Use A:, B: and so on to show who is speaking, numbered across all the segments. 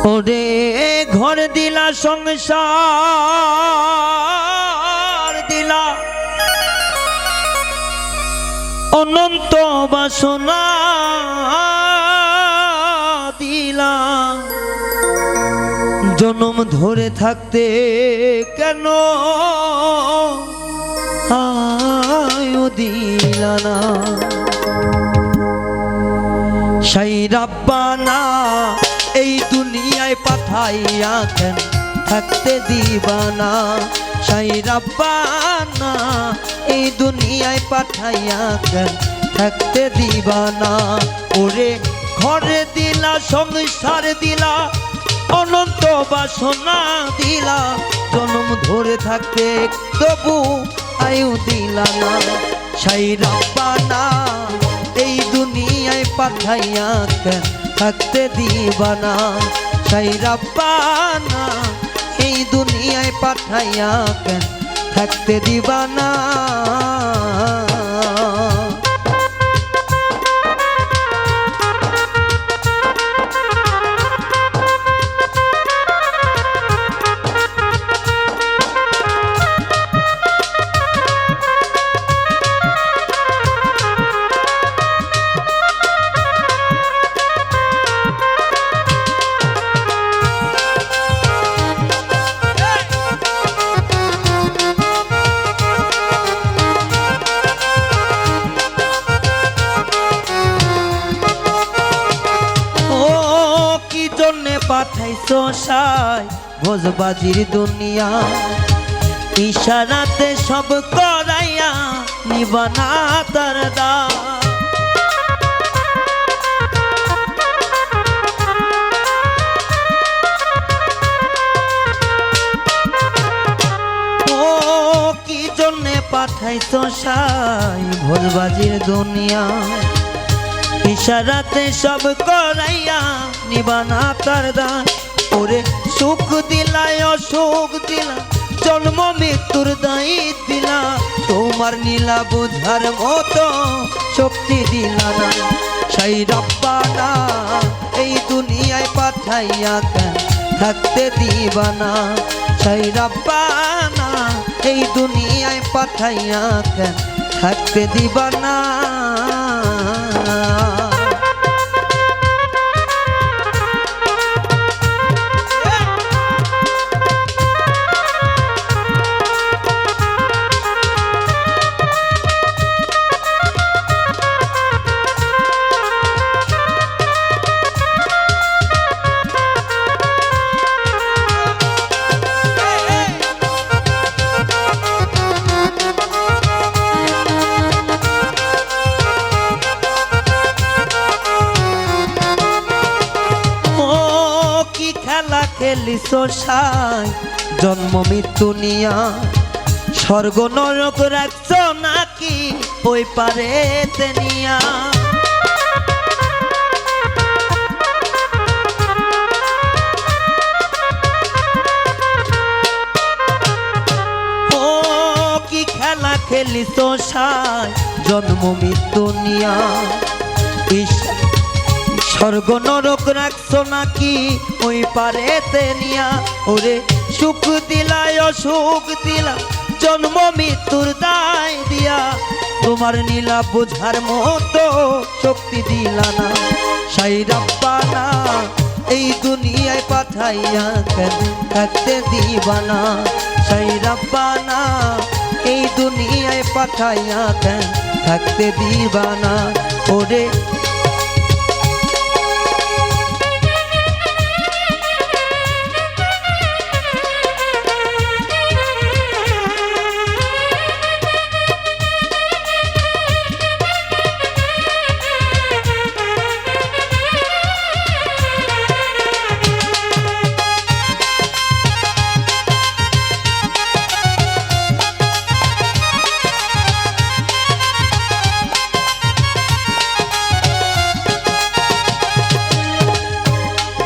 A: ওরে ঘর দিলা সংসার দিলা অনন্ত বাসনা দিলা জনম ধরে থাকতে কেন আয়ু দিলা না সেই রাব্বানা এই দুনিয়ায় পাঠাইয়া কেন থাকতে দিবানা সেই রাব্বানা এই দুনিয়ায় পাঠাইয়া কেন থাকতে দিবানা ওরে ঘরে দিলা সংসার দিলা অনন্ত বাসনা দিলা জন্ম ধরে থাকতে তবু আয়ু দিলা না সেই রাব্বানা এই দুনিয়ায় পাঠাইয়া কেন থাকতে দিবানা সেই রাব্বানা এই দুনিয়ায় পাঠাইয়া কেন থাকতে দিবানা পাঠাইছো সাই ভোজবাজির দুনিয়া ইশারাতে সব করাইয়া নিবানা তার দা ও কি জন্যে পাঠাইছো সাই ভোজবাজির দুনিয়া ইশারাতে সব করাইয়া নিবানা তার দান ওরে সুখ দিলাই অসুখ দিলা জন্ম মৃত্যুর দায়ী দিলা তোমার নীলা বুঝার মতো শক্তি দিলা না সেই রাব্বানা এই দুনিয়ায় পাঠাইয়া কেন থাকতে দিবানা সেই রাব্বানা এই দুনিয়ায় পাঠাইয়া কেন থাকতে দিবানা খেলিছো সাই জন্ম মৃত্যু নিয়া স্বর্গ নরক রাখছো নাকি ওই পারে তেনিয়া ও কি খেলা খেলিছো সাই জন্ম মৃত্যু নিয়া স্বর্গ নরক রাখছো নাকি ওই পারেতে নিয়া ওরে সুখ দিলাই অসুখ দিলা জন্ম মৃত্যুর দায় দিয়া তোমার নীলা বোঝার মতো শক্তি দিলা না সেই রাব্বানা এই দুনিয়ায় পাঠাইয়া কেন থাকতে দিবানা সেই রাব্বানা এই দুনিয়ায় পাঠাইয়া কেন থাকতে দিবানা ওরে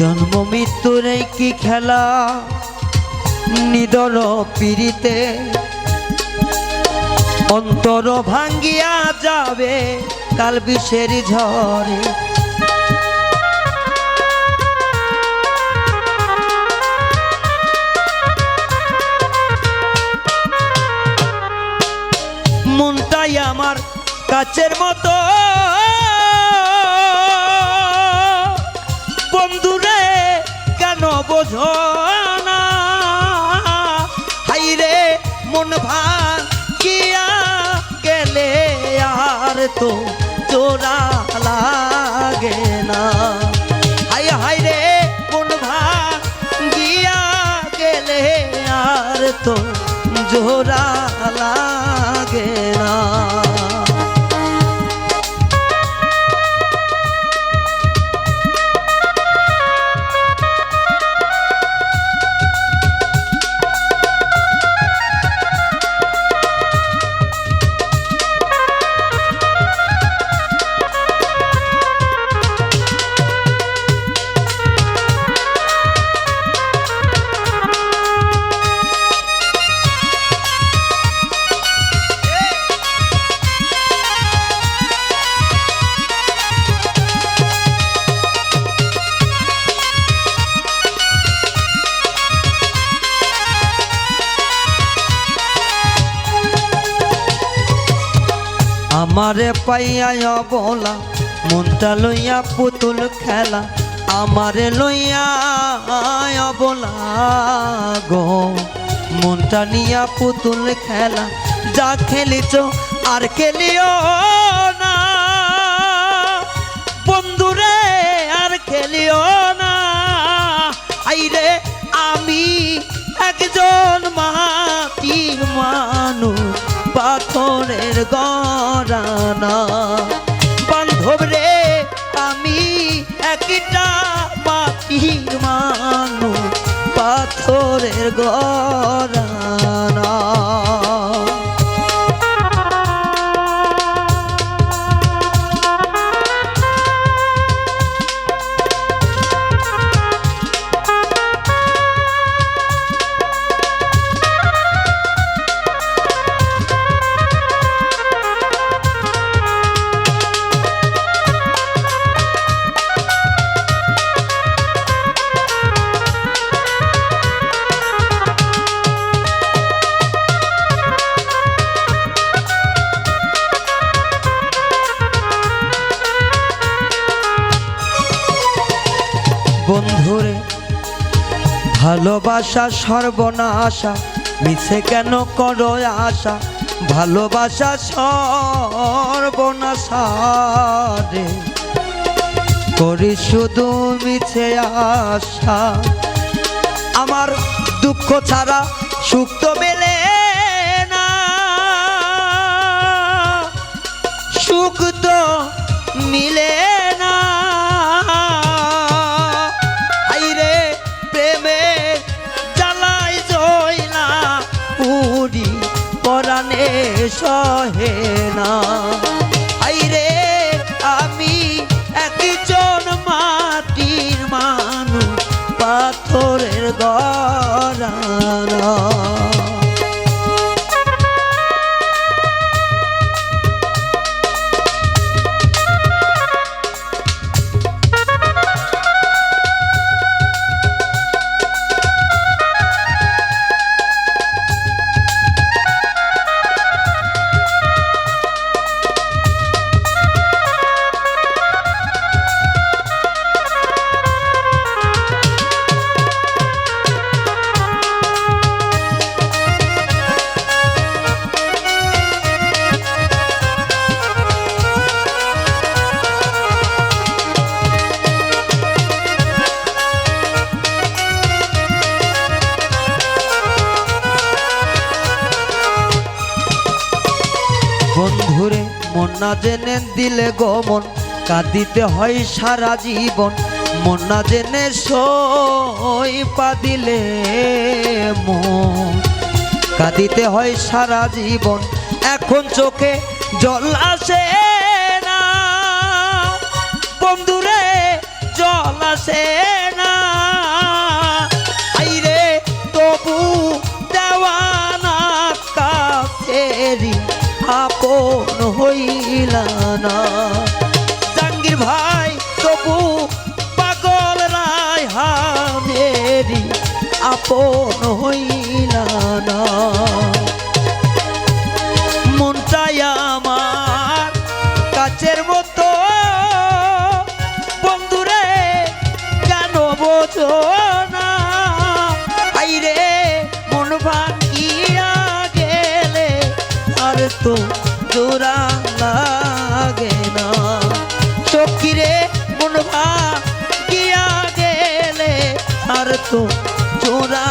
A: জন্ম মৃত্যুর কি খেলা নিদর পিড়িতে অন্তর ভাঙ্গিয়া যাবে কাল বিষের ঝড়ে কাচের মতো বন্ধুরে কেন বোঝো না, হাইরে মন ভাঙিয়া গেলে আর তো জোড়া লাগে না। হাই হাইরে মন ভাঙিয়া গেলে আর তো জোড়া লাগে না। আমারে পাইয়া বলা মনটা লইয়া পুতুল খেলা, আমারে লইয়া বলা গো মনটা নিয়া পুতুল খেলা, যা খেলিছ আর খেলিও না বন্ধুরে আর খেলিও না। আইরে আমি একজন মাটির মানুষ পাথরের গড়ানা, বান্ধব রে আমি একটা মাটির মানুষ পাথরের গড়ানা। বন্ধুরে ভালোবাসা সর্বনাশা, মিছে কেন করো আশা, ভালোবাসা সর্বনাশা রে, করি শুধু মিছে আশা। আমার দুঃখ ছাড়া সুখ তো মেলে না, সুখ তো মিলে না। পরাণে সহে না, আইরে আমি একজন মাটির মানুষ পাথরের গড়ানা। বন্ধুরে মন না জেনে দিলে গো মন কাঁদিতে হয় সারা জীবন, মন না জেনে সই পা দিলে মন কাঁদিতে হয় সারা জীবন। এখন চোখে জল আসে না বন্ধুরে, জল আসে না, আইরে তবু দেওয়ানা কাছেরি আপন হইলা না। জাঙ্গির ভাই তবু পাগল রায় হামেরি আপন হইলা না। মনটাই আমার তো জোড়া লাগে না। সখিরে মন ভাগিয়া গেলে আর তো জোড়া